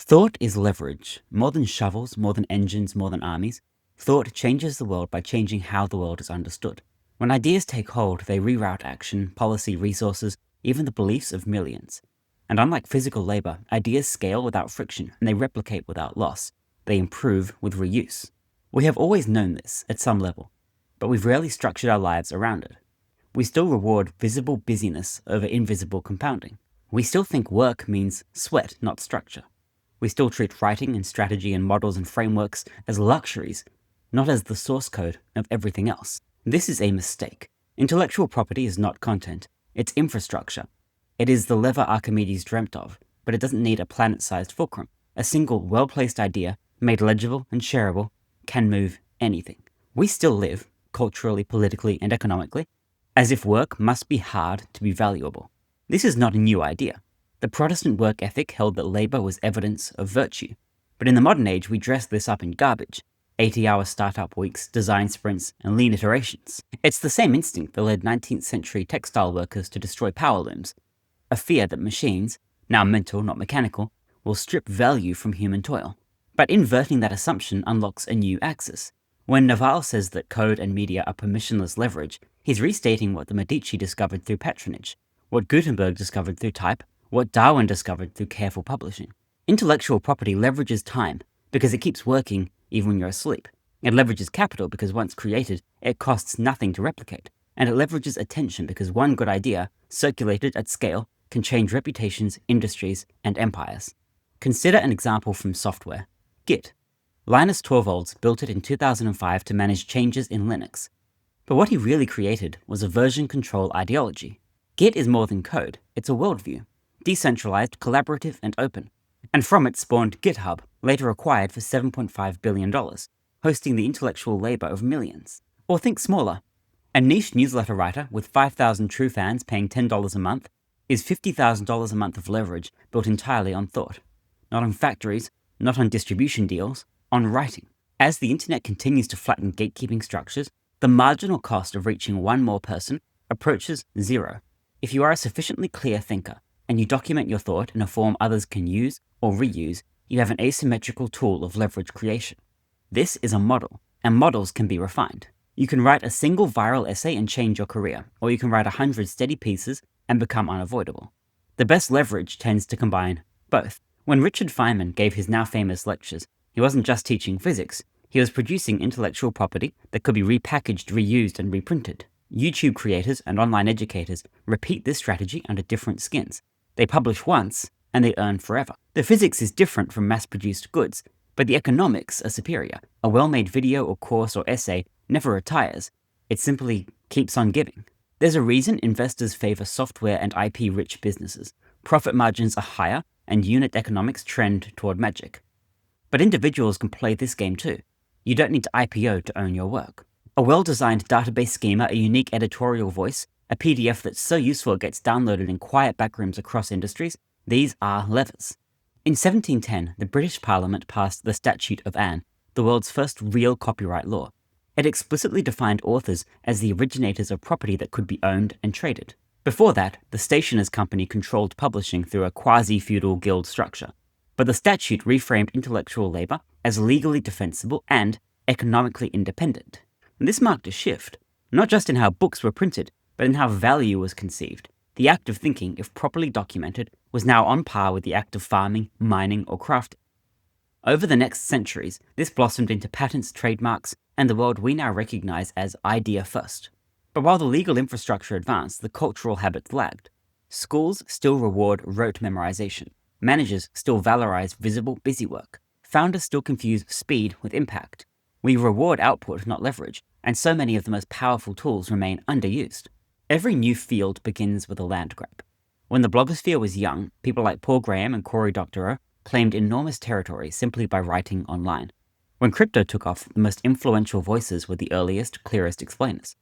Thought is leverage. More than shovels, more than engines, more than armies. Thought changes the world by changing how the world is understood. When ideas take hold, they reroute action, policy, resources, even the beliefs of millions. And unlike physical labor, ideas scale without friction, and they replicate without loss. They improve with reuse. We have always known this at some level, but we've rarely structured our lives around it. We still reward visible busyness over invisible compounding. We still think work means sweat, not structure. We still treat writing and strategy and models and frameworks as luxuries, not as the source code of everything else. This is a mistake. Intellectual property is not content, it's infrastructure. It is the lever Archimedes dreamt of, but it doesn't need a planet-sized fulcrum. A single, well-placed idea, made legible and shareable, can move anything. We still live, culturally, politically, and economically, as if work must be hard to be valuable. This is not a new idea. The Protestant work ethic held that labor was evidence of virtue. But in the modern age, we dress this up in garbage. 80-hour startup weeks, design sprints, and lean iterations. It's the same instinct that led 19th century textile workers to destroy power looms. A fear that machines, now mental, not mechanical, will strip value from human toil. But inverting that assumption unlocks a new axis. When Naval says that code and media are permissionless leverage, he's restating what the Medici discovered through patronage, what Gutenberg discovered through type, what Darwin discovered through careful publishing. Intellectual property leverages time because it keeps working even when you're asleep. It leverages capital because once created, it costs nothing to replicate. And it leverages attention because one good idea, circulated at scale, can change reputations, industries, and empires. Consider an example from software. Git. Linus Torvalds built it in 2005 to manage changes in Linux. But what he really created was a version control ideology. Git is more than code, it's a worldview. Decentralized, collaborative, and open. And from it spawned GitHub, later acquired for $7.5 billion, hosting the intellectual labor of millions. Or think smaller. A niche newsletter writer with 5,000 true fans paying $10 a month is $50,000 a month of leverage built entirely on thought. Not on factories, not on distribution deals, on writing. As the internet continues to flatten gatekeeping structures, the marginal cost of reaching one more person approaches zero. If you are a sufficiently clear thinker, and you document your thought in a form others can use or reuse, you have an asymmetrical tool of leverage creation. This is a model, and models can be refined. You can write a single viral essay and change your career, or you can write 100 steady pieces and become unavoidable. The best leverage tends to combine both. When Richard Feynman gave his now famous lectures, he wasn't just teaching physics, he was producing intellectual property that could be repackaged, reused, and reprinted. YouTube creators and online educators repeat this strategy under different skins. They publish once, and they earn forever. The physics is different from mass-produced goods, but the economics are superior. A well-made video or course or essay never retires. It simply keeps on giving. There's a reason investors favor software and IP-rich businesses. Profit margins are higher, and unit economics trend toward magic. But individuals can play this game too. You don't need to IPO to own your work. A well-designed database schema, a unique editorial voice, a PDF that's so useful it gets downloaded in quiet backrooms across industries, these are levers. In 1710, the British Parliament passed the Statute of Anne, the world's first real copyright law. It explicitly defined authors as the originators of property that could be owned and traded. Before that, the Stationers' Company controlled publishing through a quasi-feudal guild structure. But the statute reframed intellectual labor as legally defensible and economically independent. And this marked a shift, not just in how books were printed, but in how value was conceived. The act of thinking, if properly documented, was now on par with the act of farming, mining, or crafting. Over the next centuries, this blossomed into patents, trademarks, and the world we now recognize as idea first. But while the legal infrastructure advanced, the cultural habits lagged. Schools still reward rote memorization. Managers still valorize visible, busy work. Founders still confuse speed with impact. We reward output, not leverage, and so many of the most powerful tools remain underused. Every new field begins with a land grab. When the blogosphere was young, people like Paul Graham and Cory Doctorow claimed enormous territory simply by writing online. When crypto took off, the most influential voices were the earliest, clearest explainers.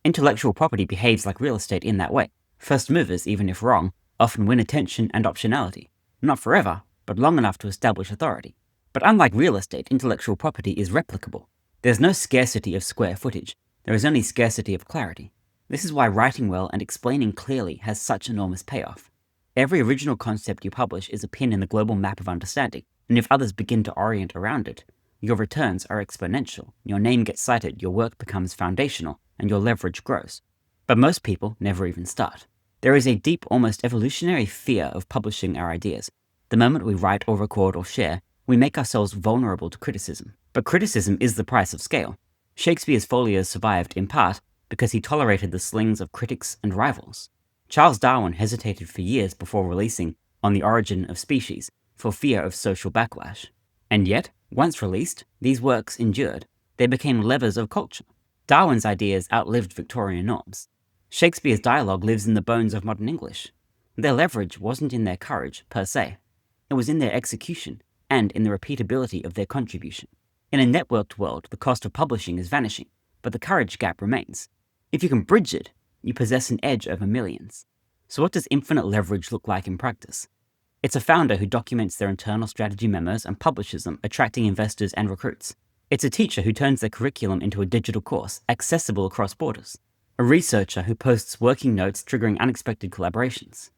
Intellectual property behaves like real estate in that way. First movers, even if wrong, often win attention and optionality. Not forever, but long enough to establish authority. But unlike real estate, intellectual property is replicable. There's no scarcity of square footage. There is only scarcity of clarity. This is why writing well and explaining clearly has such enormous payoff. Every original concept you publish is a pin in the global map of understanding. and if others begin to orient around it, your returns are exponential, your name gets cited, your work becomes foundational, and your leverage grows. But most people never even start. There is a deep, almost evolutionary fear of publishing our ideas. The moment we write or record or share, we make ourselves vulnerable to criticism. But criticism is the price of scale. Shakespeare's folios survived in part because he tolerated the slings of critics and rivals. Charles Darwin hesitated for years before releasing On the Origin of Species for fear of social backlash. And yet, once released, these works endured. They became levers of culture. Darwin's ideas outlived Victorian norms. Shakespeare's dialogue lives in the bones of modern English. Their leverage wasn't in their courage, per se. It was in their execution and in the repeatability of their contribution. In a networked world, the cost of publishing is vanishing, but the courage gap remains. If you can bridge it, you possess an edge over millions. So what does infinite leverage look like in practice? It's a founder who documents their internal strategy memos and publishes them, attracting investors and recruits. It's a teacher who turns their curriculum into a digital course, accessible across borders. A researcher who posts working notes triggering unexpected collaborations.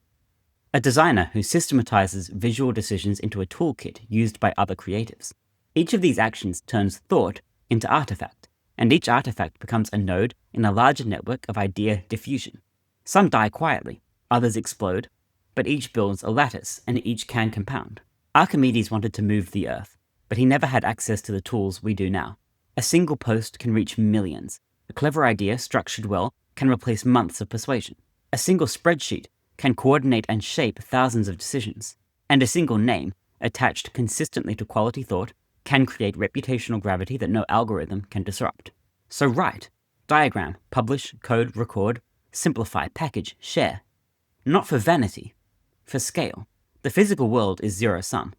A designer who systematizes visual decisions into a toolkit used by other creatives. Each of these actions turns thought into artifact, and each artifact becomes a node in a larger network of idea diffusion. Some die quietly, others explode, but each builds a lattice and each can compound. Archimedes wanted to move the earth, but he never had access to the tools we do now. A single post can reach millions. A clever idea, structured well, can replace months of persuasion. A single spreadsheet can coordinate and shape thousands of decisions. And a single name, attached consistently to quality thought, can create reputational gravity that no algorithm can disrupt. So write, diagram, publish, code, record, simplify, package, share. Not for vanity, for scale. The physical world is zero-sum.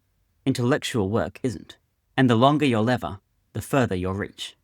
Intellectual work isn't. And the longer your lever, the further your reach.